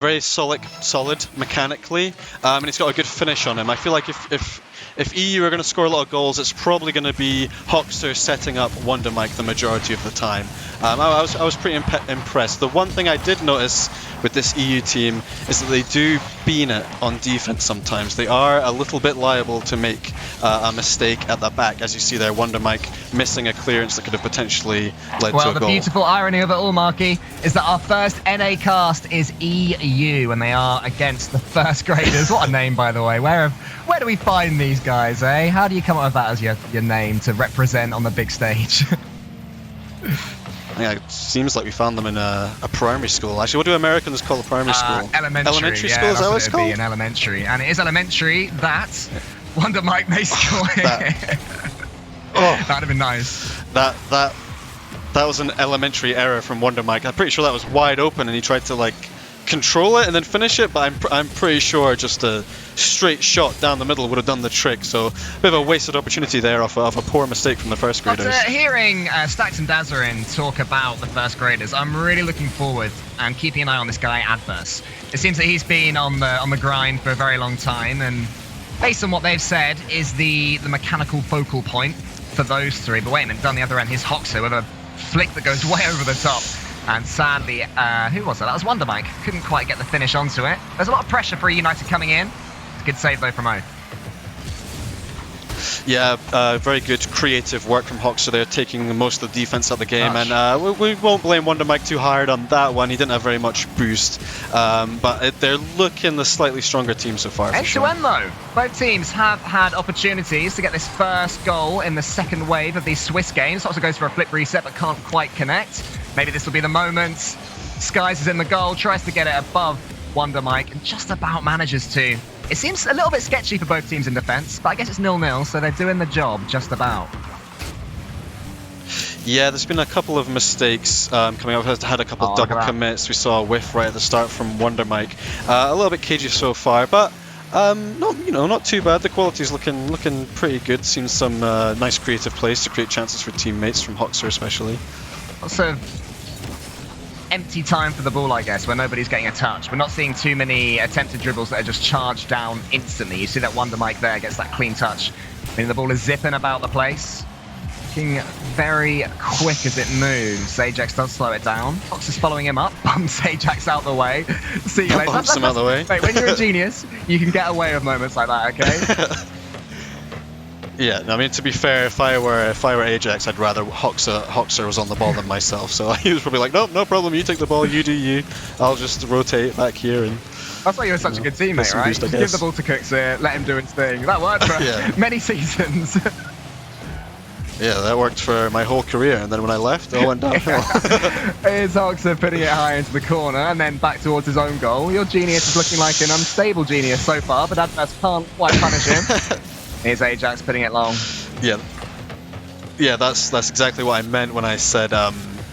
very solid mechanically, and he's got a good finish on him. I feel like if EU are going to score a lot of goals, it's probably going to be Hoxer setting up Wonder Mike the majority of the time. I was pretty impressed. The one thing I did notice with this EU team is that they do bean it on defense sometimes. They are a little bit liable to make a mistake at the back, as you see there, Wonder Mike missing a clearance that could have potentially led to a goal. Well, the beautiful irony of it all, Marky, is that our first NA cast is EU, and they are against the first graders. What a name, by the way. Where do we find these guys, eh? How do you come up with that as your name to represent on the big stage? Yeah, it seems like we found them in a primary school. Actually, what do Americans call a primary school? Elementary school, is that what it's called? Be an elementary. And it is elementary that Wonder Mike may score. That'd have been nice. That was an elementary error from Wonder Mike. I'm pretty sure that was wide open and he tried to like control it and then finish it, but I'm pretty sure just a straight shot down the middle would have done the trick. So a bit of a wasted opportunity there off a poor mistake from the first graders. After hearing Stacks and Dazarin talk about the first graders, I'm really looking forward and keeping an eye on this guy Adverse. It seems that he's been on the grind for a very long time, and based on what they've said is the mechanical focal point for those three. But wait a minute, down the other end, here's Hoxer with a flick that goes way over the top. And sadly, who was that? That was Wonder Mike. Couldn't quite get the finish onto it. There's a lot of pressure for eUnited coming in. It's a good save though from O. Yeah, very good creative work from Hoxer there, taking most of the defense out of the game. And we won't blame Wonder Mike too hard on that one. He didn't have very much boost. But they're looking the slightly stronger team so far. End to end though, both teams have had opportunities to get this first goal in the second wave of these Swiss games. Hoxer goes for a flip reset but can't quite connect. Maybe this will be the moment. Skies is in the goal, tries to get it above Wonder Mike, and just about manages to. It seems a little bit sketchy for both teams in defense, but I guess it's 0-0, so they're doing the job just about. Yeah, there's been a couple of mistakes coming up. We've had a couple of double commits. We saw a whiff right at the start from Wonder Mike. A little bit cagey so far, but not too bad. The quality's looking pretty good. Seen some nice creative plays to create chances for teammates from Hoxer especially. Also, empty time for the ball, I guess, where nobody's getting a touch. We're not seeing too many attempted dribbles that are just charged down instantly. You see that Wonder Mike there gets that clean touch. I mean, the ball is zipping about the place. Looking very quick as it moves. Ajax does slow it down. Fox is following him up. Bumps Ajax out the way. See you later. Bumps him out the way. Wait, when you're a genius, you can get away with moments like that, okay? Yeah, I mean, to be fair, if I were Ajax, I'd rather Hoxer was on the ball than myself. So he was probably like, nope, no problem. You take the ball, you do you. I'll just rotate back here and. That's why you're such a good teammate, right? Just give the ball to Cooks here, let him do his thing. That worked for many seasons. Yeah, that worked for my whole career, and then when I left, it all went downhill. Here's Hoxer putting it high into the corner, and then back towards his own goal. Your genius is looking like an unstable genius so far, but Adverse can't quite punish him. Here's Ajax putting it long. Yeah, that's exactly what I meant when I said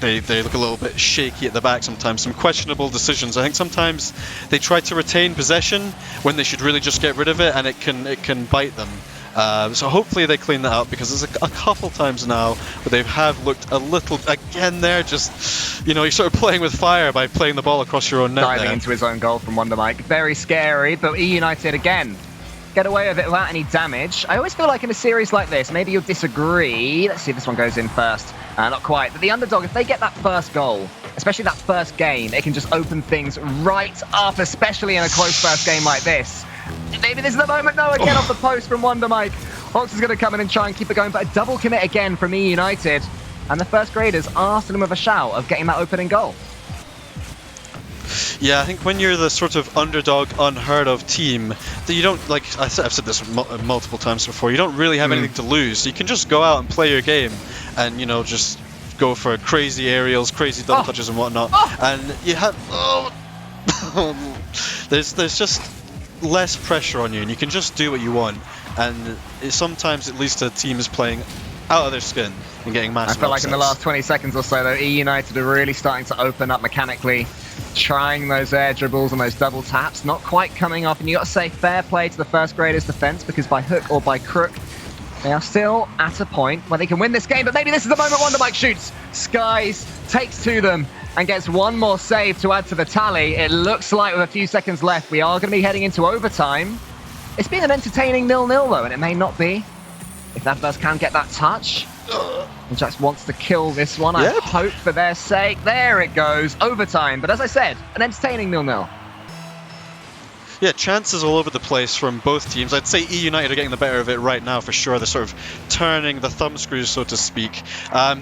they look a little bit shaky at the back sometimes. Some questionable decisions. I think sometimes they try to retain possession when they should really just get rid of it, and it can bite them. So hopefully they clean that up, because there's a couple times now where they have looked a little, again there, just, you're sort of playing with fire by playing the ball across your own net. Diving into his own goal from Wonder Mike. Very scary, but eUnited again get away with it without any damage. I always feel like in a series like this, maybe you'll disagree. Let's see if this one goes in first. Not quite, but the underdog, if they get that first goal, especially that first game, it can just open things right up, especially in a close first game like this. Maybe this is the moment. No, again off the post from Wonder Mike. Hoxer's going to come in and try and keep it going, but a double commit again from eUnited. And the first graders are still with a shout of getting that opening goal. Yeah, I think when you're the sort of underdog, unheard of team, that you don't, like I've said this multiple times before, you don't really have anything to lose. So you can just go out and play your game and, just go for crazy aerials, crazy double touches and whatnot. And you have, there's just less pressure on you, and you can just do what you want. And sometimes it leads to teams playing out of their skin and getting massive I feel like upsets. in the last 20 seconds or so, though, eUnited are really starting to open up mechanically, trying those air dribbles and those double taps, not quite coming off. And you got to say fair play to the first graders defense, because by hook or by crook, they are still at a point where they can win this game. But maybe this is the moment Wonder Mike shoots. Skies takes to them. and gets one more save to add to the tally. It looks like with a few seconds left, we are going to be heading into overtime. It's been an entertaining 0-0 though, and it may not be if Adverse can get that touch. Ajax wants to kill this one. I hope for their sake. There it goes, overtime. But as I said, an entertaining 0-0. Yeah, chances all over the place from both teams. I'd say eUnited are getting the better of it right now for sure. They're sort of turning the thumb screws, so to speak.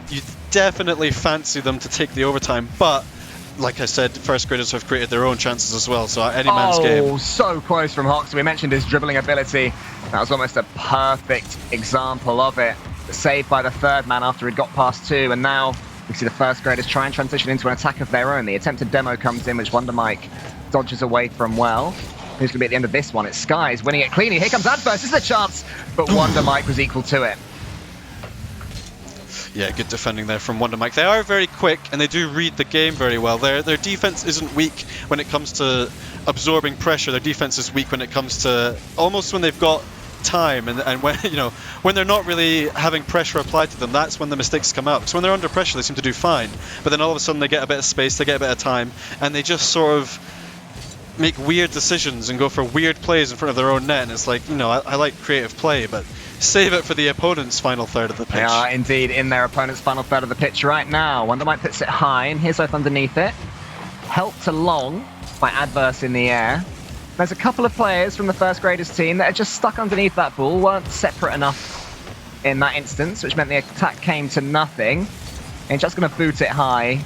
You definitely fancy them to take the overtime, but like I said, first graders have created their own chances as well, so any man's game. Oh, so close from Hox. We mentioned his dribbling ability. That was almost a perfect example of it. Saved by the third man after he'd got past two, and now we see the first graders try and transition into an attack of their own. The attempted demo comes in, which Wonder Mike dodges away from well. Who's going to be at the end of this one? It's Skies winning it cleanly. Here comes Adverse. This is a chance, but Wonder Mike was equal to it. Yeah, good defending there from Wonder Mike. They are very quick, and they do read the game very well. Their defense isn't weak when it comes to absorbing pressure. Their defense is weak when it comes to almost when they've got time, and when when they're not really having pressure applied to them, that's when the mistakes come out. Because when they're under pressure, they seem to do fine. But then all of a sudden, they get a bit of space, they get a bit of time, and they just sort of make weird decisions and go for weird plays in front of their own net. And it's like, I like creative play, but save it for the opponent's final third of the pitch. They are indeed in their opponent's final third of the pitch right now. Wonder Mike puts it high, and here's Oath underneath it. Helped along by Adverse in the air. There's a couple of players from the first graders team that are just stuck underneath that ball, weren't separate enough in that instance, which meant the attack came to nothing. And just going to boot it high.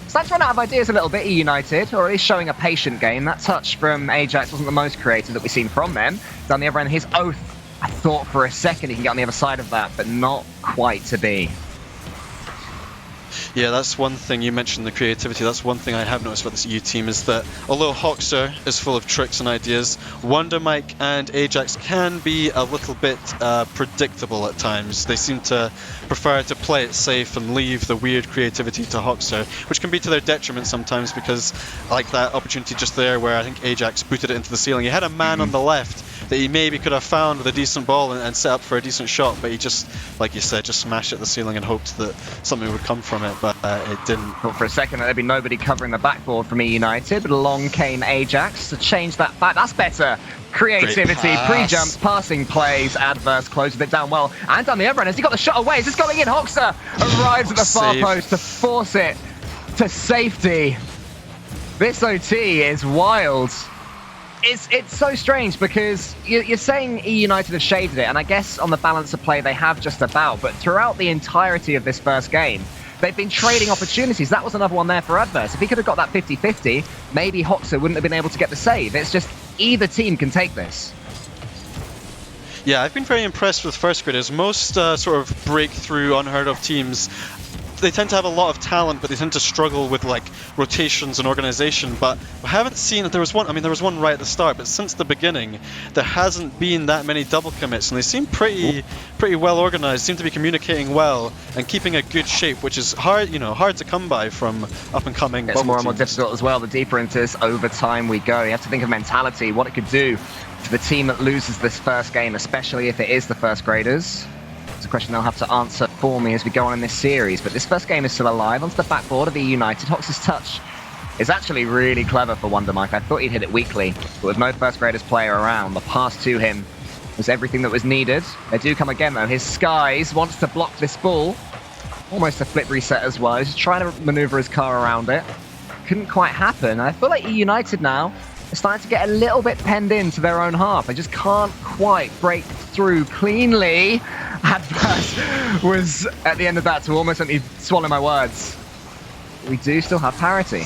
Starting to run out of ideas a little bit, eUnited, or at least showing a patient game. That touch from Ajax wasn't the most creative that we've seen from them. Down the other end, his Oath. I thought for a second he can get on the other side of that, but not quite to be. Yeah, that's one thing. You mentioned the creativity. That's one thing I have noticed about this EU team is that although Hoxer is full of tricks and ideas, Wonder Mike and Ajax can be a little bit predictable at times. They seem to prefer to play it safe and leave the weird creativity to Hoxer, which can be to their detriment sometimes because, like that opportunity just there where I think Ajax booted it into the ceiling. He had a man on the left that he maybe could have found with a decent ball and set up for a decent shot, but he just, like you said, just smashed at the ceiling and hoped that something would come from it, but it didn't. Thought for a second that there'd be nobody covering the backboard from eUnited, but along came Ajax to change that back. That's better. Creativity, pre-jumps, passing plays, Adverse closes it down well. And on the other end, has he got the shot away? Is this going in? Hoxer arrives at the far post to force it to safety. This OT is wild. It's so strange because you're saying eUnited have shaded it, and I guess on the balance of play they have just about, but throughout the entirety of this first game, they've been trading opportunities. That was another one there for Adverse. If he could have got that 50-50, maybe Hoxer wouldn't have been able to get the save. It's just either team can take this. Yeah, I've been very impressed with first graders. Most sort of breakthrough, unheard of teams, they tend to have a lot of talent, but they tend to struggle with like rotations and organization. But we haven't seen that there was one. I mean, there was one right at the start, but since the beginning, there hasn't been that many double commits, and they seem pretty well organized. Seem to be communicating well and keeping a good shape, which is hard, hard to come by from up and coming. It's more and more difficult as well. The deeper into this overtime we go, you have to think of mentality, what it could do to the team that loses this first game, especially if it is the first graders. It's a question they'll have to answer for me as we go on in this series. But this first game is still alive. Onto the backboard of eUnited. Hox's touch is actually really clever for Wonder Mike. I thought he'd hit it weakly, but with no first graders player around, the pass to him was everything that was needed. They do come again though. His Skies wants to block this ball. Almost a flip reset as well. He's just trying to maneuver his car around it. Couldn't quite happen. And I feel like eUnited now are starting to get a little bit penned into their own half. They just can't quite break through cleanly. Adverse was at the end of that to almost let me swallow my words. We do still have parity.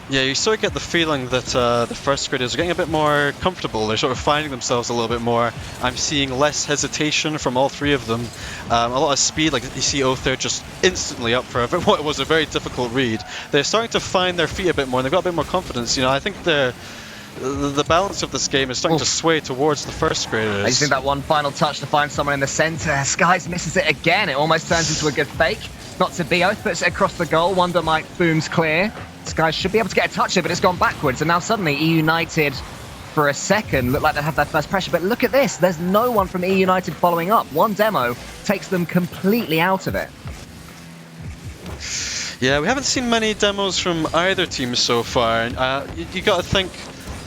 Yeah, you sort of get the feeling that the first graders are getting a bit more comfortable. They're sort of finding themselves a little bit more. I'm seeing less hesitation from all three of them. A lot of speed, like you see Oath there just instantly up for what was a very difficult read. They're starting to find their feet a bit more, and they've got a bit more confidence. I think the balance of this game is starting to sway towards the first graders. I just think that one final touch to find someone in the center. Skies misses it again. It almost turns into a good fake. Not to be. Oath puts it across the goal. Wonder Mike booms clear. Skies should be able to get a touch here, but it's gone backwards. And now suddenly eUnited, for a second, look like they have their first pressure. But look at this. There's no one from eUnited following up. One demo takes them completely out of it. Yeah, we haven't seen many demos from either team so far. You got to think.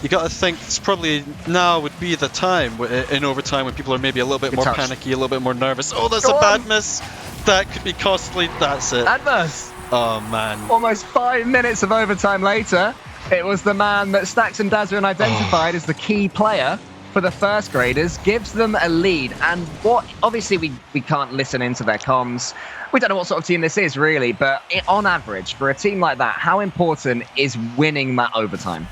You got to think it's probably now would be the time in overtime when people are maybe a little bit more panicky, a little bit more nervous. Oh, that's a bad miss. That could be costly. That's it. Adverse. Oh man. Almost 5 minutes of overtime later, it was the man that Stacks and Dazza identified as the key player for the first graders, gives them a lead. And what, obviously we can't listen into their comms. We don't know what sort of team this is really, but on average, for a team like that, how important is winning that overtime?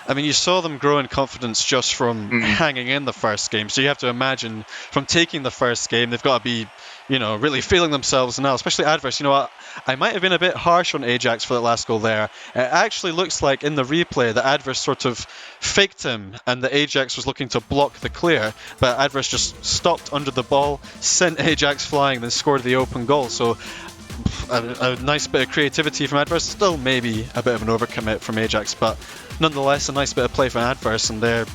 I mean, you saw them grow in confidence just from hanging in the first game. So you have to imagine from taking the first game, they've got to be, you know, really feeling themselves now, especially Adverse. You know what? I might have been a bit harsh on Ajax for that last goal there. It actually looks like in the replay that Adverse sort of faked him and the Ajax was looking to block the clear, but Adverse just stopped under the ball, sent Ajax flying, then scored the open goal. So a nice bit of creativity from Adverse. Still maybe a bit of an overcommit from Ajax, but nonetheless a nice bit of play from Adverse, and they're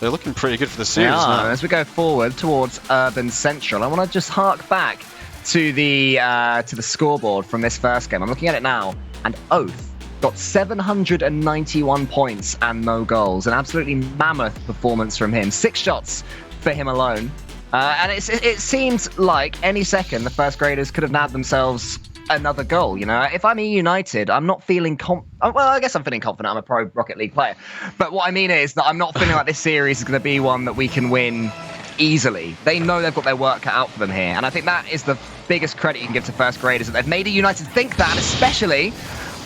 looking pretty good for the series now. As we go forward towards Urban Central, I want to just hark back to the scoreboard from this first game. I'm looking at it now, and Oath got 791 points and no goals. An absolutely mammoth performance from him. 6 shots for him alone. And it seems like any second the first graders could have nabbed themselves another goal. You know, if I'm eUnited, I'm not feeling well, I guess I'm feeling confident. I'm a pro Rocket League player. But what I mean is that I'm not feeling like this series is going to be one that we can win easily. They know they've got their work cut out for them here. And I think that is the biggest credit you can give to first graders, that they've made eUnited think that, especially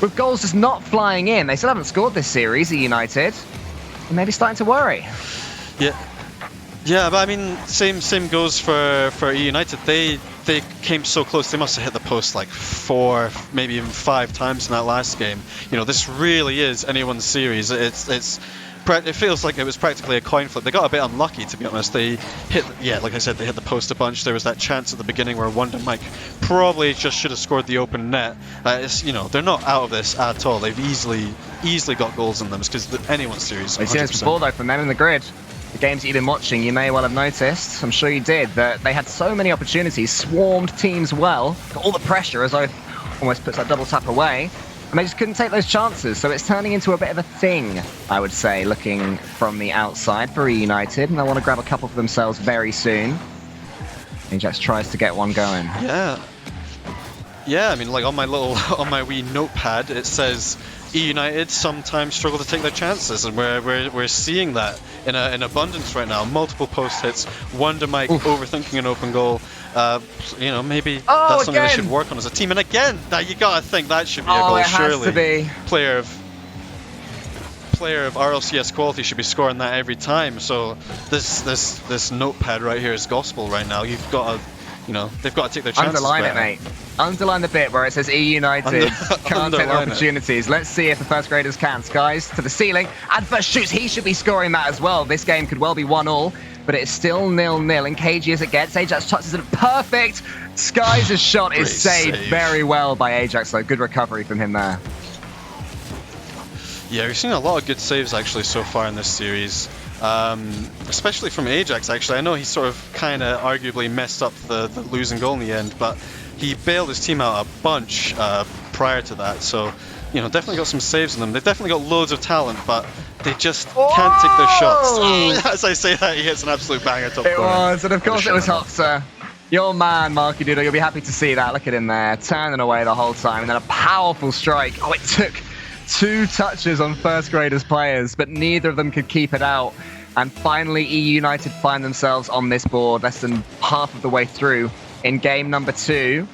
with goals just not flying in. They still haven't scored this series, eUnited. And maybe starting to worry. Yeah, but I mean, same goes for eUnited. They came so close. They must have hit the post like 4, maybe even 5 times in that last game. You know, this really is anyone's series. It feels like it was practically a coin flip. They got a bit unlucky, to be honest. They like I said, they hit the post a bunch. There was that chance at the beginning where Wonder Mike probably just should have scored the open net. They're not out of this at all. They've easily got goals in them because anyone's series. We've seen this before though from them in the grid. The games that you've been watching, you may well have noticed, I'm sure you did, that they had so many opportunities, swarmed teams well, got all the pressure as Oath almost puts that double tap away, and they just couldn't take those chances. So it's turning into a bit of a thing, I would say, looking from the outside for eUnited, and they want to grab a couple for themselves very soon. Ajax tries to get one going. Yeah, I mean, like on my wee notepad, it says eUnited sometimes struggle to take their chances, and we're seeing that in abundance right now. Multiple post hits, Wonder Mike overthinking an open goal. Maybe that's something they should work on as a team. And again, you gotta think that should be a goal. It has surely, to be. Player of RLCS quality should be scoring that every time. So this notepad right here is gospel right now. You've got to. They've got to take their chances. Underline it, mate. Underline the bit where it says eUnited can't take their opportunities. Let's see if the first graders can. Skies to the ceiling. Adverse shoots. He should be scoring that as well. This game could well be 1-1, but it's still 0-0. And cagey as it gets. Ajax touches it perfect. Skies' shot is saved very well by Ajax, though. Good recovery from him there. Yeah, we've seen a lot of good saves actually so far in this series. Especially from Ajax, actually. I know he sort of kind of arguably messed up the losing goal in the end, but he bailed his team out a bunch prior to that. So, definitely got some saves in them. They've definitely got loads of talent, but they just can't take their shots. As I say that, he hits an absolute banger top corner. It was, and of course it was Hoxer. Your man, Marky Doodle. You'll be happy to see that. Look at him there, turning away the whole time, and then a powerful strike. Oh, it took 2 touches on first graders players, but neither of them could keep it out. And finally, eUnited find themselves on this board less than half of the way through in game number 2.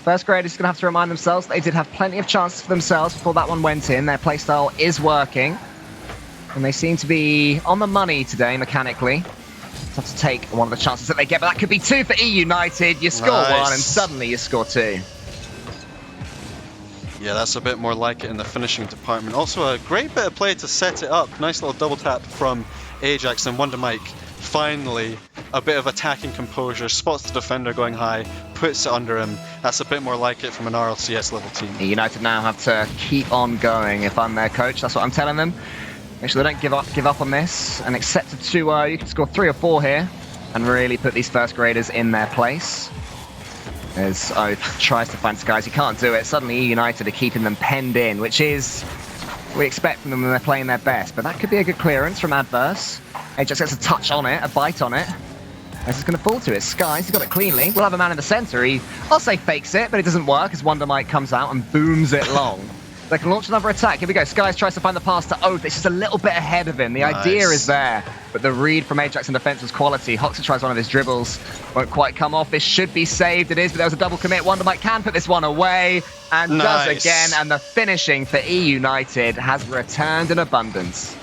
First graders are going to have to remind themselves they did have plenty of chances for themselves before that one went in. Their playstyle is working. And they seem to be on the money today, mechanically. Just have to take one of the chances that they get, but that could be 2 for eUnited. You score 1 and suddenly you score 2. Yeah, that's a bit more like it in the finishing department. Also a great bit of play to set it up. Nice little double tap from Ajax, and Wonder Mike finally a bit of attacking composure, spots the defender going high, puts it under him. That's a bit more like it from an RLCS level team. United now have to keep on going if I'm their coach. That's what I'm telling them. Make sure they don't give up on this and accept a 2-0. You can score 3 or 4 here and really put these first graders in their place. As Oath tries to find Skies, he can't do it. Suddenly eUnited are keeping them penned in, which is we expect from them when they're playing their best. But that could be a good clearance from Adverse. Ajax gets a touch on it, a bite on it. As it's going to fall to it. Skies, he's got it cleanly. We'll have a man in the center. He, I'll say fakes it, but it doesn't work as Wonder Mike comes out and booms it long. They can launch another attack. Here we go. Skies tries to find the pass to Oath. It's just a little bit ahead of him. The idea is there, but the read from Ajax in defense was quality. Hoxer tries one of his dribbles. Won't quite come off. This should be saved. It is, but there was a double commit. Wonder Mike can put this one away and does again. And the finishing for eUnited has returned in abundance.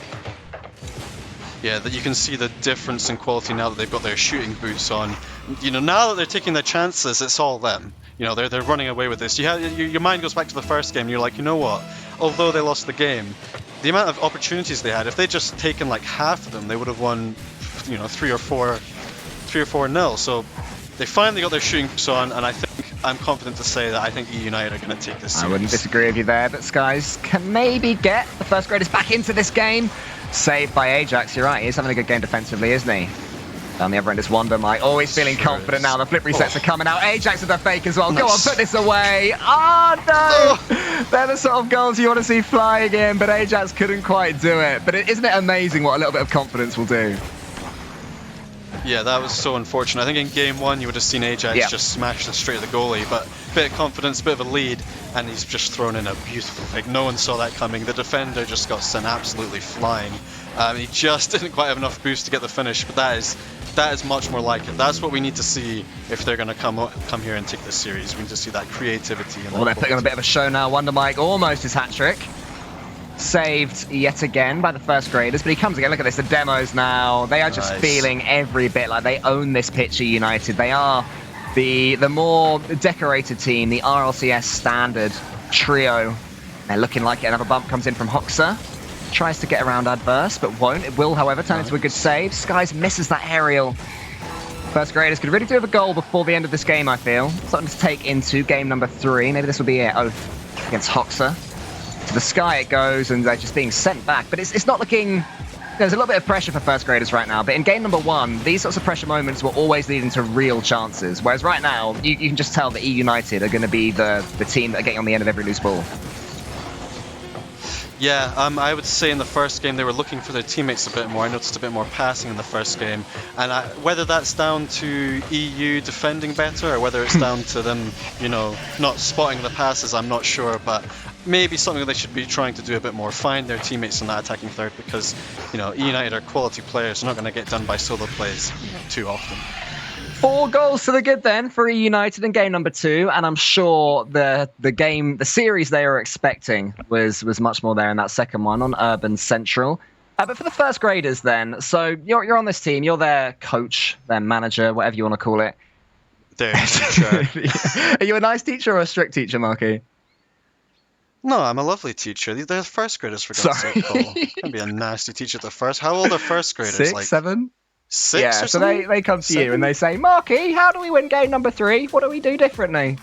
Yeah, that you can see the difference in quality now that they've got their shooting boots on. You know, now that they're taking their chances, it's all them. You know, they're running away with this. Your mind goes back to the first game, and you're like, you know what? Although they lost the game, the amount of opportunities they had, if they'd just taken like half of them, they would have won, you know, 3 or 4-0. So they finally got their shooting boots on, and I'm confident to say that I think eUnited are going to take this series. I wouldn't disagree with you there, but Skies can maybe get the first graders back into this game. Saved by Ajax, you're right. He's having a good game defensively, isn't he? Down the other end is Wonder Mike. Always feeling confident now. The flip resets are coming out. Ajax with a fake as well. Nice. Go on, put this away. Oh, no! They're the sort of goals you want to see flying in, but Ajax couldn't quite do it. But isn't it amazing what a little bit of confidence will do? Yeah, that was so unfortunate. I think in game 1 you would have seen Ajax just smash this straight at the goalie, but a bit of confidence, a bit of a lead, and he's just thrown in a beautiful fake. No one saw that coming. The defender just got sent absolutely flying. He just didn't quite have enough boost to get the finish, but that is much more like it. That's what we need to see if they're going to come here and take this series. We need to see that creativity. And they're putting on a bit of a show now. Wonder Mike almost his hat-trick. Saved yet again by the first graders, but he comes again. Look at this, the demos now. They are just feeling every bit like they own this pitch, eUnited. They are the more decorated team, the RLCS standard trio. They're looking like it. Another bump comes in from Hoxer. Tries to get around Adverse, but won't. It will, however, turn into a good save. Skies misses that aerial. First graders could really do with a goal before the end of this game, I feel. Something to take into game number 3. Maybe this will be it. Oath against Hoxer. To the sky it goes, and they're just being sent back. But it's not looking... There's a little bit of pressure for first graders right now, but in game number 1, these sorts of pressure moments were always leading to real chances. Whereas right now, you can just tell that eUnited are going to be the team that are getting on the end of every loose ball. Yeah, I would say in the first game they were looking for their teammates a bit more. I noticed a bit more passing in the first game. And whether that's down to EU defending better or whether it's down to them, you know, not spotting the passes, I'm not sure. But maybe something they should be trying to do a bit more. Find their teammates in that attacking third because, you know, eUnited are quality players. They're not going to get done by solo plays too often. 4 goals to the good then for eUnited in game number 2, and I'm sure the series they were expecting was much more there in that second one on Urban Central. But for the first graders then, so you're on this team, you're their coach, their manager, whatever you want to call it. Their teacher. Are you a nice teacher or a strict teacher, Marky? No, I'm a lovely teacher. They're first graders, for God's sake, Paul. Can't be a nasty teacher at the first. How old are first graders? 6, like 7? 6 yeah, or so something? they come to 7? you and they say, Marky, how do we win game number 3? What do we do differently?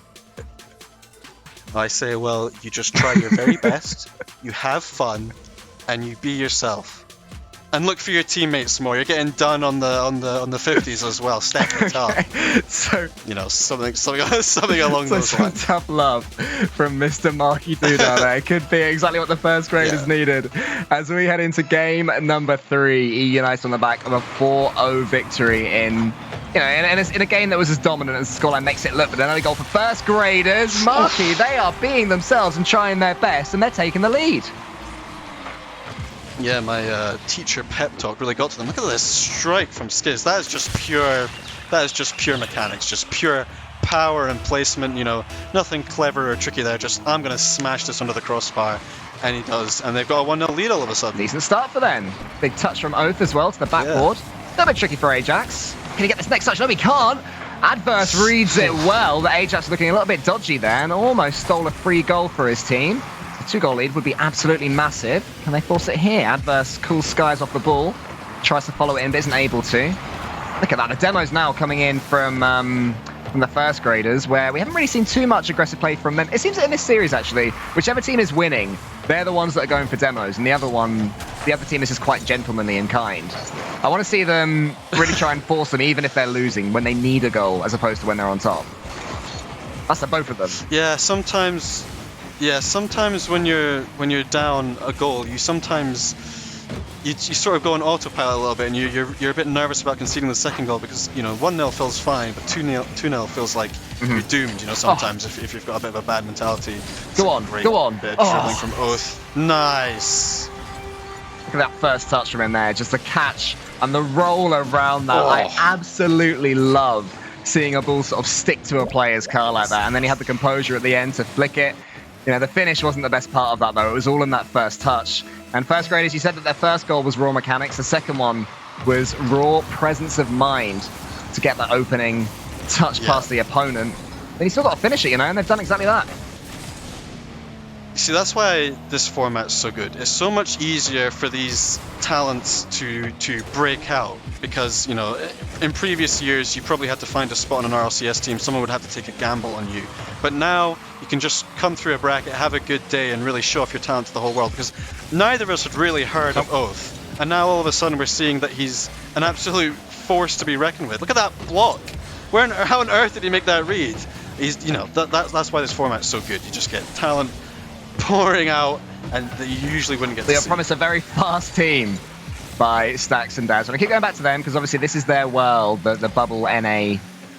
I say, well, you just try your very best, you have fun, and you be yourself. And look for your teammates more. You're getting done on the 50s as well. Step it up. So you know, something along those lines. Tough love from Mr. Marky Duda there. Could be exactly what the first graders needed. As we head into game number 3, eUnited on the back of a 4-0 victory in a game that was as dominant as the scoreline makes it look. But another goal for first graders. Marky, they are being themselves and trying their best, and they're taking the lead. Yeah, my teacher pep talk really got to them. Look at this strike from Skiz. That is just pure mechanics, just pure power and placement. You know, nothing clever or tricky there. Just I'm gonna smash this under the crossbar, and he does. And they've got a 1-0 lead all of a sudden. Decent start for them. Big touch from Oath as well to the backboard. A little bit tricky for Ajax. Can he get this next touch? No, he can't. Adverse reads it well. The Ajax looking a little bit dodgy there and almost stole a free goal for his team. A 2-goal lead would be absolutely massive. Can they force it here? Adverse cools Skies off the ball. Tries to follow it in, but isn't able to. Look at that. The demo's now coming in from the first graders, where we haven't really seen too much aggressive play from them. It seems that in this series, actually, whichever team is winning, they're the ones that are going for demos, and the other team is just quite gentlemanly and kind. I want to see them really try and force them, even if they're losing, when they need a goal, as opposed to when they're on top. That's the both of them. Yeah, sometimes when you're down a goal, you sometimes you sort of go on autopilot a little bit, and you're a bit nervous about conceding the second goal because 1-0 feels fine, but 2-0 feels like you're doomed. Sometimes if you've got a bit of a bad mentality. Go on. Bit dribbling from Oath. Nice. Look at that first touch from him there, just the catch and the roll around that. I absolutely love seeing a ball sort of stick to a player's car like that, and then he had the composure at the end to flick it. The finish wasn't the best part of that, though. It was all in that first touch. And first graders, you said that their first goal was raw mechanics. The second one was raw presence of mind to get that opening touch past the opponent. Then you still got to finish it, and they've done exactly that. See, that's why this format's so good. It's so much easier for these talents to break out because, in previous years you probably had to find a spot on an RLCS team. Someone would have to take a gamble on you. But now you can just come through a bracket, have a good day, and really show off your talent to the whole world because neither of us had really heard of Oath. And now all of a sudden we're seeing that he's an absolute force to be reckoned with. Look at that block. How on earth did he make that read? He's, that's why this format's so good. You just get talent pouring out, and that you usually wouldn't get to see. They promise a very fast team by Stacks and Daz. And I keep going back to them because obviously this is their world, the bubble NA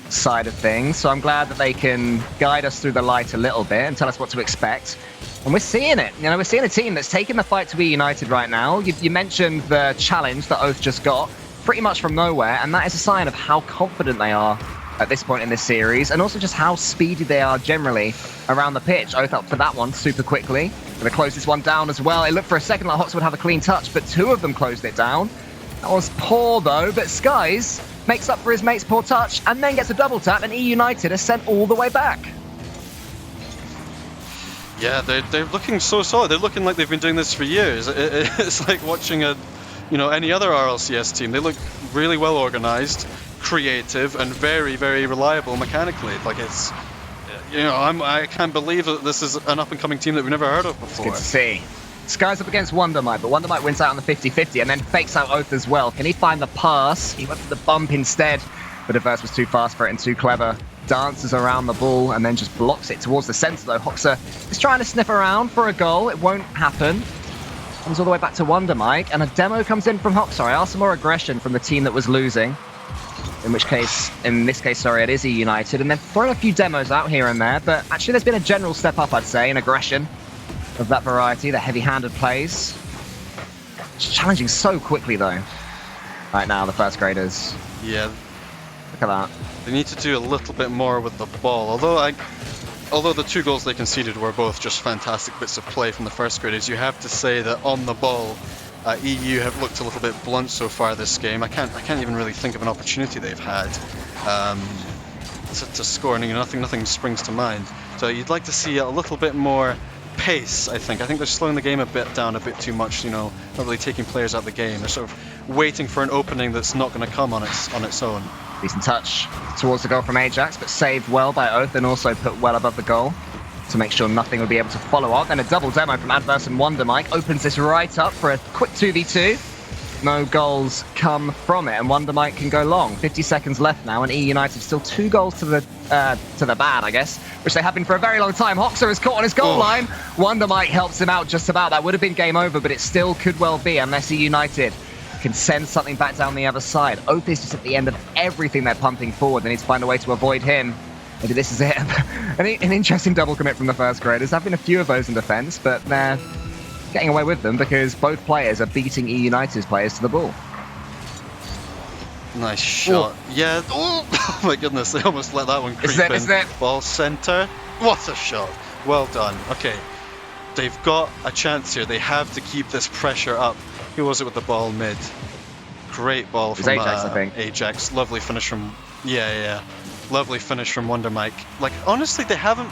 side of things. So I'm glad that they can guide us through the light a little bit and tell us what to expect. And we're seeing it. We're seeing a team that's taking the fight to eUnited right now. You mentioned the challenge that Oath just got pretty much from nowhere, and that is a sign of how confident they are at this point in this series, and also just how speedy they are generally around the pitch. Oath up for that one super quickly. Gonna close this one down as well. It looked for a second like Hox would have a clean touch, but two of them closed it down. That was poor though, but Skies makes up for his mate's poor touch and then gets a double tap, and eUnited is sent all the way back. Yeah, they're looking so solid. They're looking like they've been doing this for years. It's like watching any other RLCS team. They look really well organized, creative, and very, very reliable mechanically. Like it's, I can't believe that this is an up-and-coming team that we've never heard of before. It's good to see. Sky's up against Wondermite, but Wondermite wins out on the 50-50 and then fakes out Oath as well. Can he find the pass? He went for the bump instead, but Averse was too fast for it and too clever. Dances around the ball and then just blocks it towards the center though. Hoxer is trying to sniff around for a goal. It won't happen. Comes all the way back to Wondermite, and a demo comes in from Hoxer. I asked for more aggression from the team that was losing. In this case, it is eUnited, and they've thrown a few demos out here and there, but actually there's been a general step up, I'd say, in aggression of that variety, the heavy-handed plays. It's challenging so quickly, though, right now, the first graders. Yeah. Look at that. They need to do a little bit more with the ball, although the two goals they conceded were both just fantastic bits of play from the first graders. You have to say that on the ball, EU have looked a little bit blunt so far this game. I can't even really think of an opportunity they've had to score, and nothing springs to mind. So you'd like to see a little bit more pace. I think they're slowing the game down a bit too much. Not really taking players out of the game. They're sort of waiting for an opening that's not going to come on its own. Decent touch towards the goal from Ajax, but saved well by Oath and also put well above the goal to make sure nothing would be able to follow up. Then a double demo from Adverse and Wondermite opens this right up for a quick 2v2. No goals come from it, and Wondermite can go long. 50 seconds left now, and eUnited still 2 goals to the bad, I guess, which they have been for a very long time. Hoxer is caught on his goal line. Wondermite helps him out just about. That would have been game over, but it still could well be unless eUnited can send something back down the other side. Oath is just at the end of everything they're pumping forward. They need to find a way to avoid him. Maybe this is it. An interesting double commit from the first graders. There have been a few of those in defense, but they're getting away with them because both players are beating eUnited's players to the ball. Nice shot. Ooh. Yeah. Oh my goodness, they almost let that one creep in. Isn't it? Ball center. What a shot. Well done. Okay. They've got a chance here. They have to keep this pressure up. Who was it with the ball mid? Great ball from Ajax, I think. Ajax. Lovely finish from... Yeah. Lovely finish from Wondermite. Like, honestly, they haven't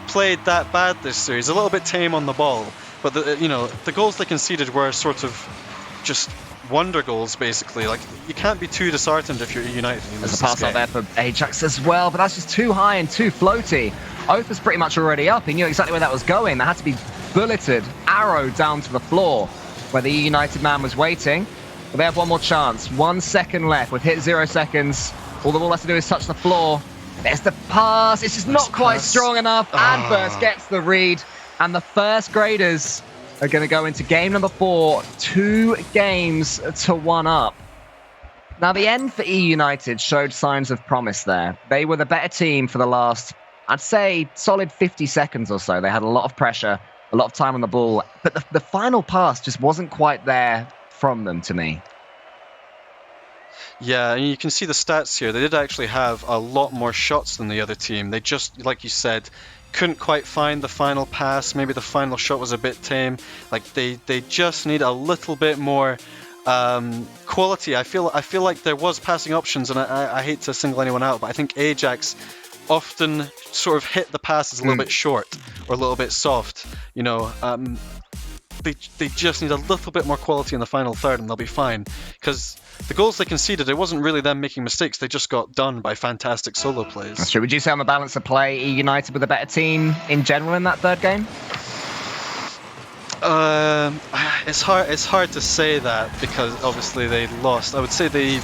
played that bad this series. A little bit tame on the ball. But, the goals they conceded were sort of just wonder goals, basically. Like, you can't be too disheartened if you're eUnited. There's a pass out there for Ajax as well, but that's just too high and too floaty. Oath was pretty much already up. He knew exactly where that was going. That had to be bulleted, arrowed down to the floor where the eUnited man was waiting. But they have one more chance. 1 second left. We've hit 0 seconds. All the ball has to do is touch the floor. There's the pass. It's just not quite strong enough. Adverse gets the read. And the first graders are going to go into game number 4, 2 games to 1 up. Now, the end for eUnited showed signs of promise there. They were the better team for the last, I'd say, solid 50 seconds or so. They had a lot of pressure, a lot of time on the ball, but the final pass just wasn't quite there from them to me. Yeah, and you can see the stats here. They did actually have a lot more shots than the other team. They just, like you said, couldn't quite find the final pass. Maybe the final shot was a bit tame. Like they just need a little bit more quality. I feel like there was passing options, and I hate to single anyone out, but I think Ajax often sort of hit the passes a little bit short or a little bit soft. You know, they just need a little bit more quality in the final third, and they'll be fine. Because the goals they conceded, it wasn't really them making mistakes. They just got done by fantastic solo plays. That's true. Would you say on the balance of play, eUnited were the better team in general in that third game? It's hard to say that because obviously they lost. I would say they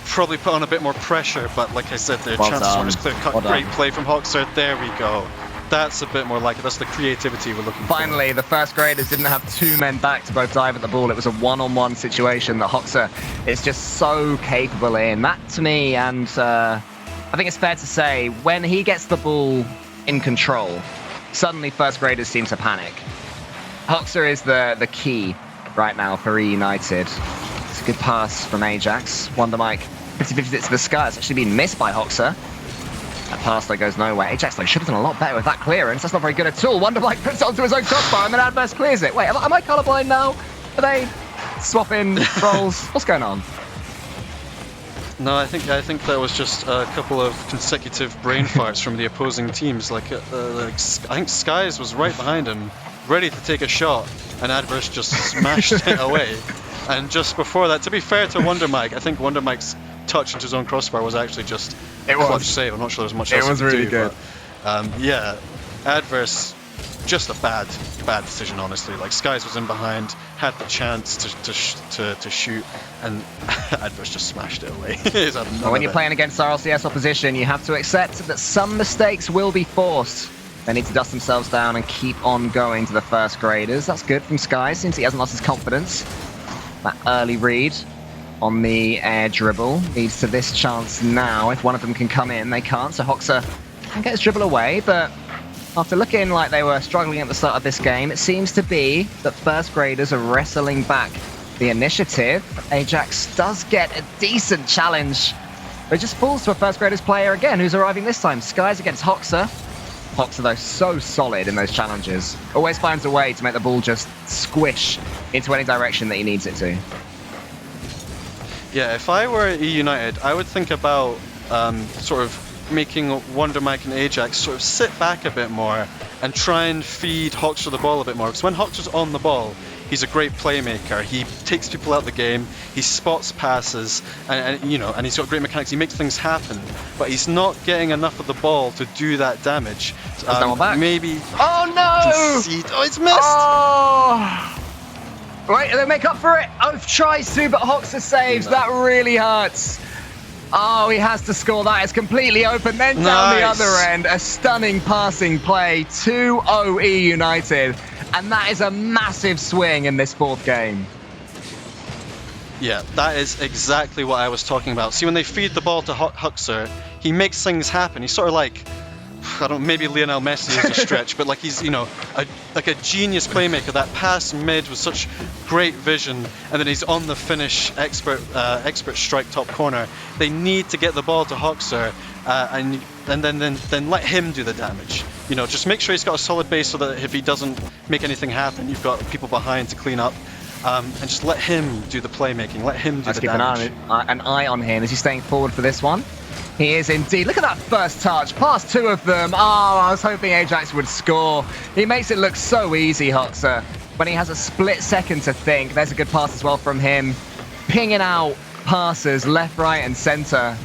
probably put on a bit more pressure, but like I said, their chances weren't as clear cut. Great play from Hoxer. There we go. That's a bit more like it. That's the creativity we're looking for. Finally, the first graders didn't have 2 men back to both dive at the ball. It was a one-on-one situation that Hoxer is just so capable in. That to me, and I think it's fair to say, when he gets the ball in control, suddenly first graders seem to panic. Hoxer is the key right now for eUnited. It's a good pass from Ajax. Wonder Mike 50-50 to the sky. It's actually been missed by Hoxer. That pass that goes nowhere. Ajax should have done a lot better with that clearance. That's not very good at all. Wonder Mike puts it onto his own crossbar and then Adverse clears it. Wait, am I colorblind now? Are they swapping roles? What's going on? No, I think that was just a couple of consecutive brain farts from the opposing teams. Like I think Skies was right behind him, ready to take a shot, and Adverse just smashed it away. And just before that, to be fair to Wonder Mike, I think Wonder Mike's touch into his own crossbar was actually just a clutch save. I'm not sure there was much else. It was really good. But, yeah, Adverse, just a bad decision, honestly. Like Skies was in behind, had the chance to shoot, and Adverse just smashed it away. Well, when you're playing against RLCS opposition, you have to accept that some mistakes will be forced. They need to dust themselves down and keep on going to the first graders. That's good from Skies. Seems he hasn't lost his confidence. That early read on the air dribble leads to this chance now. If one of them can come in, they can't. So Hoxer can get his dribble away, but after looking like they were struggling at the start of this game, it seems to be that first graders are wrestling back the initiative. Ajax does get a decent challenge, but it just falls to a first graders player again, who's arriving this time. Skies against Hoxer. Hoxer, though, so solid in those challenges. Always finds a way to make the ball just squish into any direction that he needs it to. Yeah, if I were eUnited, I would think about sort of making Wonder Mike and Ajax sort of sit back a bit more and try and feed Hoxer the ball a bit more. Because when Hoxer's on the ball, he's a great playmaker. He takes people out of the game. He spots passes, and you know, and he's got great mechanics. He makes things happen, but he's not getting enough of the ball to do that damage. Maybe. Oh no! Concede. Oh, it's missed. Oh! Right, they make up for it. Oath tries to, but Hoxer saves. No. That really hurts. Oh, he has to score that. It's completely open. Then down the other end, a stunning passing play. 2-0 eUnited. And that is a massive swing in this fourth game. Yeah, that is exactly what I was talking about. See, when they feed the ball to Hoxer, he makes things happen. He's sort of like, I don't know, maybe Lionel Messi is a stretch, but like he's, you know, like a genius playmaker. That pass mid with such great vision, and then he's on the finish, expert strike top corner. They need to get the ball to Hoxer, and then let him do the damage. You know, just make sure he's got a solid base so that if he doesn't make anything happen, you've got people behind to clean up. And just let him do the playmaking. Let him do the damage. Keep an eye on him. Is he staying forward for this one? He is indeed. Look at that first touch. Past 2 of them. Oh, I was hoping Ajax would score. He makes it look so easy, Hoxer. When he has a split second to think. There's a good pass as well from him. Pinging out passes left, right, and centre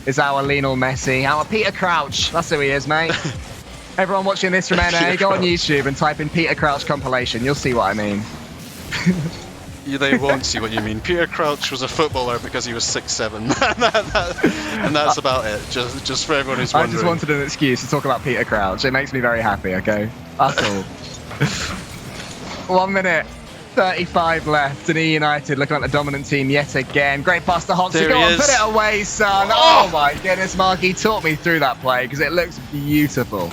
is our Lionel Messi. Our Peter Crouch. That's who he is, mate. Everyone watching this from NA, go on YouTube and type in Peter Crouch compilation. You'll see what I mean. They won't see what you mean. Peter Crouch was a footballer because he was 6'7", and that's about it. Just for everyone who's wondering. I just wanted an excuse to talk about Peter Crouch. It makes me very happy. Okay, that's all. 1 minute 35 left, and eUnited looking like the dominant team yet again. Great pass to Hoxer. Go on, put it away, son. Oh my goodness, Marky, talk me through that play because it looks beautiful.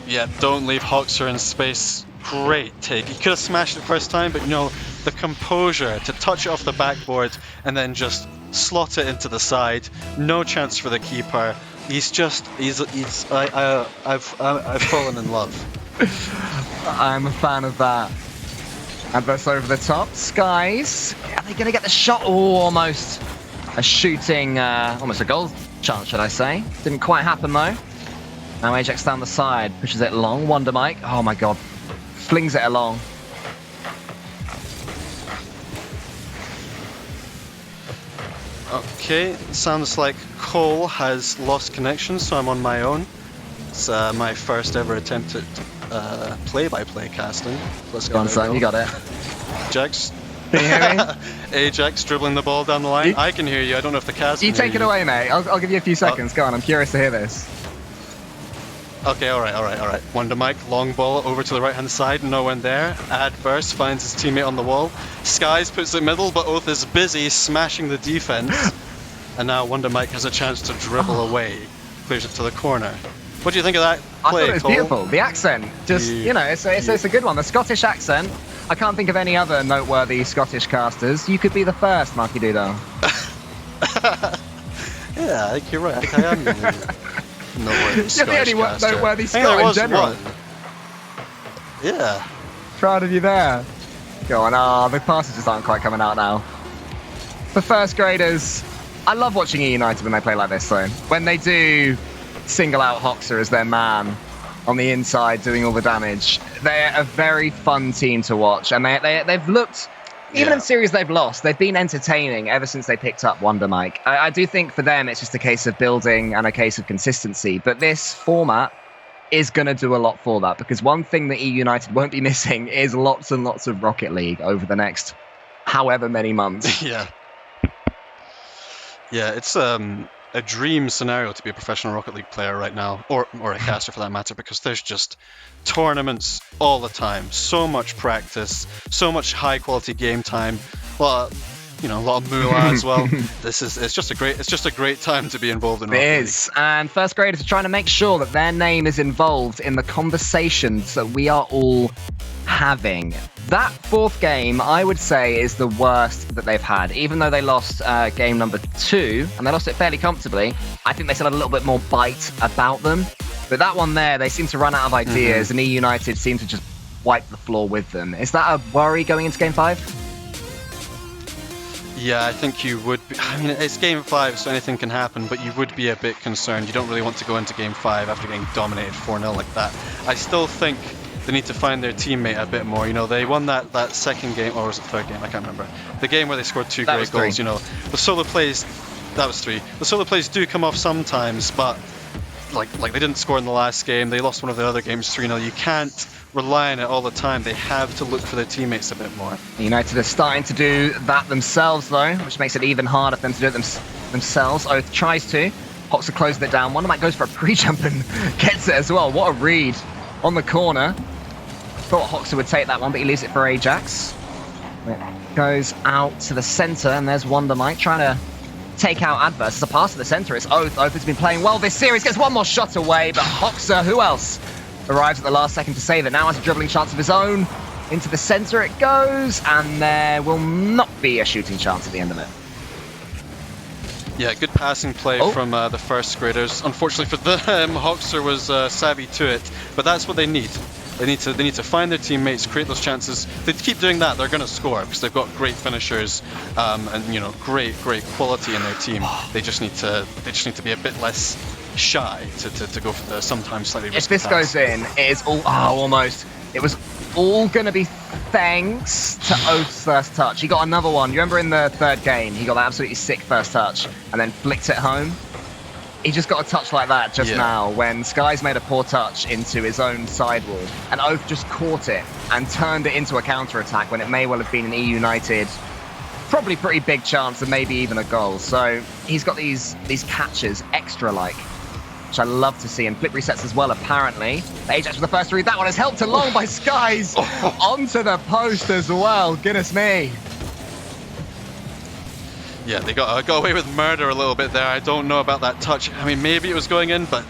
Yeah, don't leave Hoxer in space. Great take. He could have smashed it first time, but you know, the composure to touch it off the backboard and then just slot it into the side. No chance for the keeper. I've fallen in love. I'm a fan of that. Adverse over the top. Skies. Are they going to get the shot? Oh, almost a shooting, almost a goal chance, should I say. Didn't quite happen though. Now Ajax down the side, pushes it long. Wonder Mike. Oh my god. Flings it along. Okay, sounds like Cole has lost connection, so I'm on my own. It's my first ever attempt at play-by-play casting. Let's go on, son, you got it. Ajax. Can you hear me? Ajax dribbling the ball down the line. I can hear you. I don't know if the cast can You take hear it away, mate. I'll give you a few seconds. Go on, I'm curious to hear this. Okay, alright. Wonder Mike, long ball over to the right hand side, no one there. Adverse finds his teammate on the wall. Skies puts it middle, but Oath is busy smashing the defense. And now Wonder Mike has a chance to dribble away. Clears it to the corner. What do you think of that play, I thought it was Cole? beautiful. The accent, just, you know, it's a good one. The Scottish accent. I can't think of any other noteworthy Scottish casters. You could be the first, Marky Doodle. Yeah, I think you're right. I think I am noteworthy Scottish You're the only caster. noteworthy Scot in general. One. Yeah. Proud of you there. Go on. The passes just aren't quite coming out now. For first graders, I love watching eUnited when they play like this, though. When they do single out Hoxer as their man on the inside doing all the damage, they're a very fun team to watch. And they've looked, even in series they've lost, they've been entertaining ever since they picked up Wonder Mike. I do think for them it's just a case of building and a case of consistency. But this format is going to do a lot for that, because one thing that eUnited won't be missing is lots and lots of Rocket League over the next however many months. Yeah. Yeah, it's a dream scenario to be a professional Rocket League player right now, or a caster for that matter, because there's just tournaments all the time, so much practice, so much high quality game time, a lot of moolah as well. It's just a great time to be involved in Rocket League. It is, and first graders are trying to make sure that their name is involved in the conversations that we are all having. That fourth game, I would say, is the worst that they've had. Even though they lost game number 2, and they lost it fairly comfortably, I think they still had a little bit more bite about them. But that one there, they seem to run out of ideas, and eUnited seem to just wipe the floor with them. Is that a worry going into game 5? Yeah, I think you would be. I mean, it's game 5, so anything can happen, but you would be a bit concerned. You don't really want to go into game 5 after getting dominated 4-0 like that. I still think they need to find their teammate a bit more. You know, they won that second game, or was it third game? I can't remember. The game where they scored 2 great goals. You know, the solo plays. That was 3. The solo plays do come off sometimes, but like they didn't score in the last game. They lost one of the other games 3-0. You can't rely on it all the time. They have to look for their teammates a bit more. United are starting to do that themselves, though, which makes it even harder for them to do it themselves. Oath tries to. Hoxer closes it down. Wonder Mike goes for a pre-jump and gets it as well. What a read on the corner. Thought Hoxer would take that one, but he leaves it for Ajax. It goes out to the centre, and there's Wonder Mike trying to take out Adverse. It's a pass to the centre. It's Oath. Oath has been playing well this series. Gets one more shot away, but Hoxer, who else, arrives at the last second to save it. Now has a dribbling chance of his own. Into the centre it goes, and there will not be a shooting chance at the end of it. Yeah, good passing play from the first graders. Unfortunately for them, Hoxer was savvy to it, but that's what they need. They need to find their teammates, create those chances. If they keep doing that, they're going to score because they've got great finishers and great quality in their team. They just need to be a bit less shy to go for the sometimes slightly risky If this pass. goes in, it is all almost. It was all going to be thanks to Oath's first touch. He got another one. You remember in the third game, he got that absolutely sick first touch and then flicked it home. He just got a touch like that just now when Sky's made a poor touch into his own sidewall, and Oath just caught it and turned it into a counter-attack when it may well have been an eUnited, probably pretty big chance of maybe even a goal. So he's got these catches extra-like, which I love to see, and flip resets as well, apparently. Ajax with the first read. That one is helped along by Skies onto the post as well. Goodness me. Yeah, they got away with murder a little bit there. I don't know about that touch. I mean, maybe it was going in, but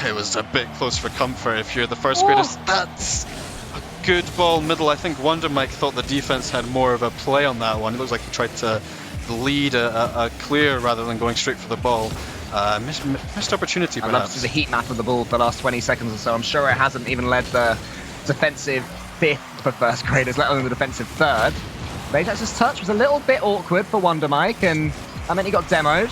it was a bit close for comfort if you're the first graders. That's a good ball middle. I think Wonder Mike thought the defense had more of a play on that one. It looks like he tried to lead a clear rather than going straight for the ball. Missed opportunity, perhaps. I love to see the heat map of the ball for the last 20 seconds or so. I'm sure it hasn't even led the defensive fifth for first graders, let alone the defensive third. Ajax's touch was a little bit awkward for Wonder Mike, and I mean, he got demoed.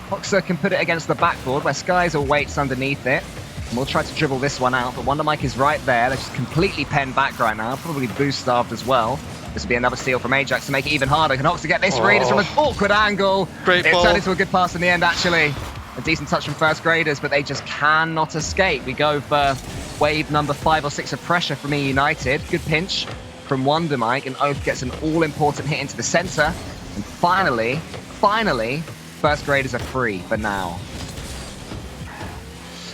Hoxer can put it against the backboard where Skies awaits underneath it. And we'll try to dribble this one out, but Wonder Mike is right there. They're just completely penned back right now, probably boost starved as well. This will be another steal from Ajax to make it even harder. Can Hoxer get this read? It's from an awkward angle. Great ball. It turned into a good pass in the end, actually. A decent touch from first graders, but they just cannot escape. We go for wave number 5 or 6 of pressure from eUnited. Good pinch from Wonder Mike, and Oath gets an all-important hit into the center. And finally, first graders are free for now.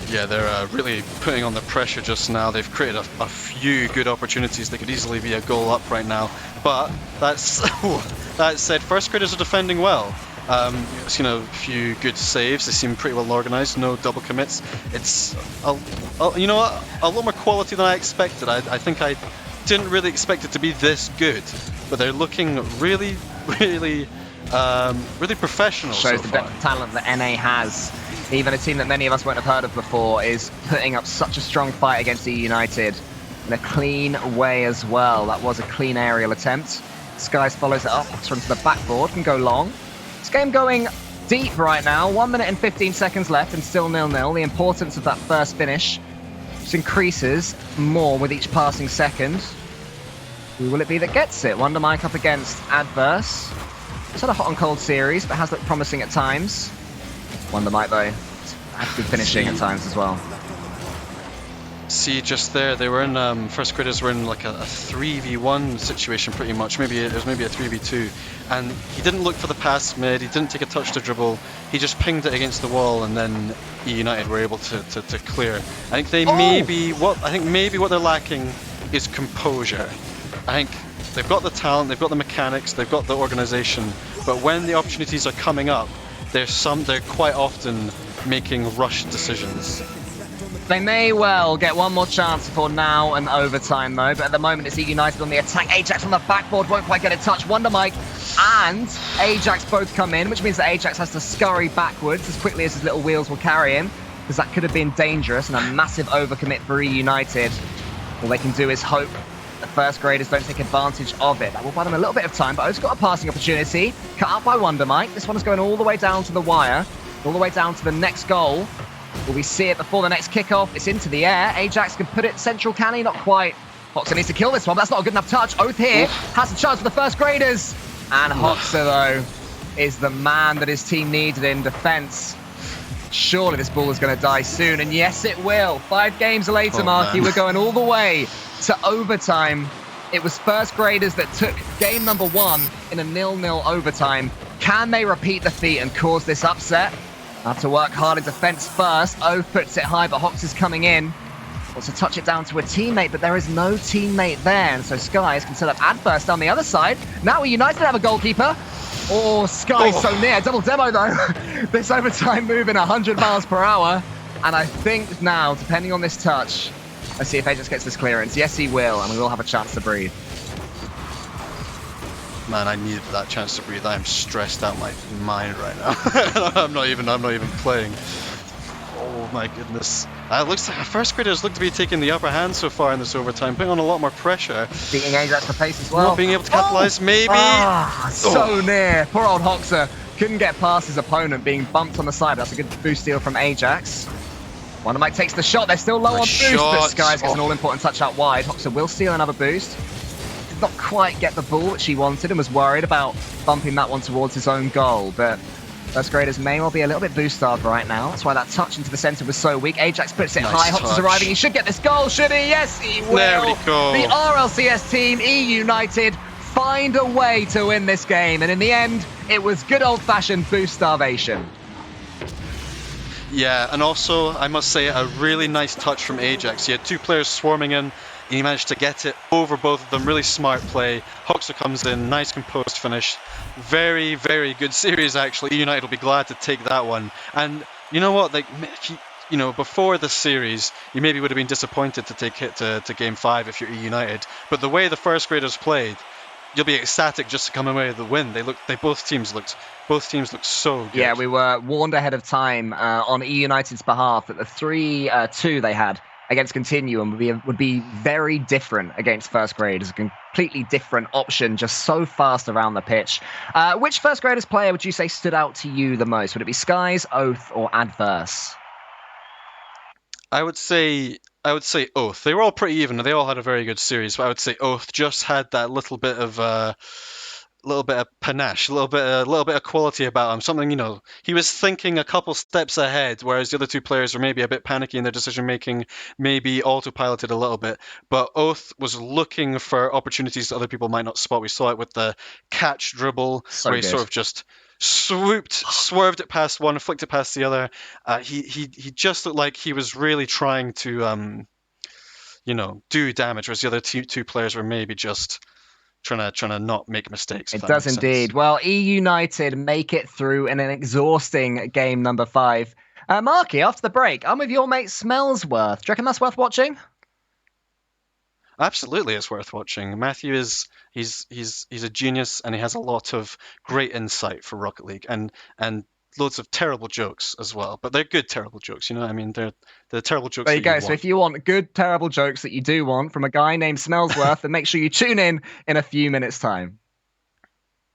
Yeah, they're really putting on the pressure just now. They've created a few good opportunities. They could easily be a goal up right now. But that said, first graders are defending well. Seen a few good saves. They seem pretty well organized. No double commits. It's you know what, a lot more quality than I expected. I think I didn't really expect it to be this good, but they're looking really professional. Shows so the far. depth of talent that NA has. Even a team that many of us won't have heard of before is putting up such a strong fight against eUnited in a clean way as well. That was a clean aerial attempt. Skies follows it up, runs to the backboard, can go long. This game going deep right now. 1 minute and 15 seconds left and still 0-0. The importance of that first finish just increases more with each passing second. Who will it be that gets it? Wonder Mike up against Adverse. It's had a hot and cold series, but has looked promising at times. Wonder Mike, though, had good finishing at times as well. See, just there, they were in, first graders were in like a 3v1 situation pretty much. It was maybe a 3v2. And he didn't look for the pass mid, he didn't take a touch to dribble. He just pinged it against the wall, and then eUnited were able to clear. I think maybe what they're lacking is composure. I think they've got the talent, they've got the mechanics, they've got the organization, but when the opportunities are coming up, they're quite often making rushed decisions. They may well get one more chance before now and overtime, though. But at the moment, it's eUnited on the attack. Ajax on the backboard won't quite get a touch. Wonder Mike and Ajax both come in, which means that Ajax has to scurry backwards as quickly as his little wheels will carry him, because that could have been dangerous and a massive overcommit for eUnited. All they can do is hope the first graders don't take advantage of it. That will buy them a little bit of time, but O's got a passing opportunity. Cut out by Wonder Mike. This one is going all the way down to the wire, all the way down to the next goal. Will we see it before the next kickoff? It's into the air. Ajax can put it central, can he? Not quite. Hoxer needs to kill this one, but that's not a good enough touch. Oath here has a chance for the first graders. And Hoxer, though, is the man that his team needed in defense. Surely this ball is going to die soon, and yes, it will. 5 games later, Marky, we're going all the way to overtime. It was first graders that took game number 1 in a 0-0 overtime. Can they repeat the feat and cause this upset? Have to work hard in defense first. Oath puts it high, but Hoxer's coming in. Wants to touch it down to a teammate, but there is no teammate there, and so Skies can set up Adverse down the other side. Now eUnited have a goalkeeper. Oh, Skies so near. Double demo, though. This overtime moving 100 miles per hour. And I think now, depending on this touch, let's see if Ajax gets this clearance. Yes, he will, and we will have a chance to breathe. Man, I needed that chance to breathe. I am stressed out my mind right now. I'm not even playing. Oh my goodness. It looks like our first graders look to be taking the upper hand so far in this overtime, putting on a lot more pressure. Beating Ajax for pace as well. Not being able to capitalize, maybe. So near. Poor old Hoxer couldn't get past his opponent, being bumped on the side. That's a good boost steal from Ajax. Wonder Mike takes the shot. They're still low on boost, but Skies gets an all-important touch out wide. Hoxer will steal another boost. Did not quite get the ball which he wanted and was worried about bumping that one towards his own goal, but First graders may well be a little bit boost-starved right now. That's why that touch into the center was so weak. Ajax puts it Nice high. Hops is touch. arriving. He should get this goal, should he? Yes, he will. There we go. The RLCS team, eUnited, find a way to win this game. And in the end, it was good old-fashioned boost starvation. Yeah, and also, I must say, a really nice touch from Ajax. He had two players swarming in, and he managed to get it over both of them. Really smart play. Hoxer comes in, nice composed finish. Very, very good series, actually. United will be glad to take that one. And you know what? Like, before this series, you maybe would have been disappointed to take it to Game 5 if you're United. But the way the first graders played, you'll be ecstatic just to come away with the win. Both teams looked so good. Yeah, we were warned ahead of time on eUnited's behalf that the 3-2 they had against Continuum would be very different against first graders. A completely different option, just so fast around the pitch. Which first graders player would you say stood out to you the most? Would it be Skies, Oath, or Adverse? I would say Oath. They were all pretty even. They all had a very good series, but I would say Oath just had that little bit of panache, a little bit of quality about him. Something, he was thinking a couple steps ahead, whereas the other two players were maybe a bit panicky in their decision making, maybe autopiloted a little bit. But Oath was looking for opportunities that other people might not spot. We saw it with the catch dribble, where he sort of just swerved it past one, flicked it past the other. He just looked like he was really trying to do damage, whereas the other two players were maybe just trying to not make mistakes. It does indeed. Well, eUnited make it through in an exhausting game number 5. Marky, after the break, I'm with your mate Smellsworth. Do you reckon that's worth watching? Absolutely, it's worth watching. Matthew he's a genius, and he has a lot of great insight for Rocket League, and loads of terrible jokes as well. But they're good terrible jokes, you know what I mean? They're terrible jokes. There you go. So if you want good terrible jokes that you do want from a guy named Smellsworth, then make sure you tune in a few minutes' time.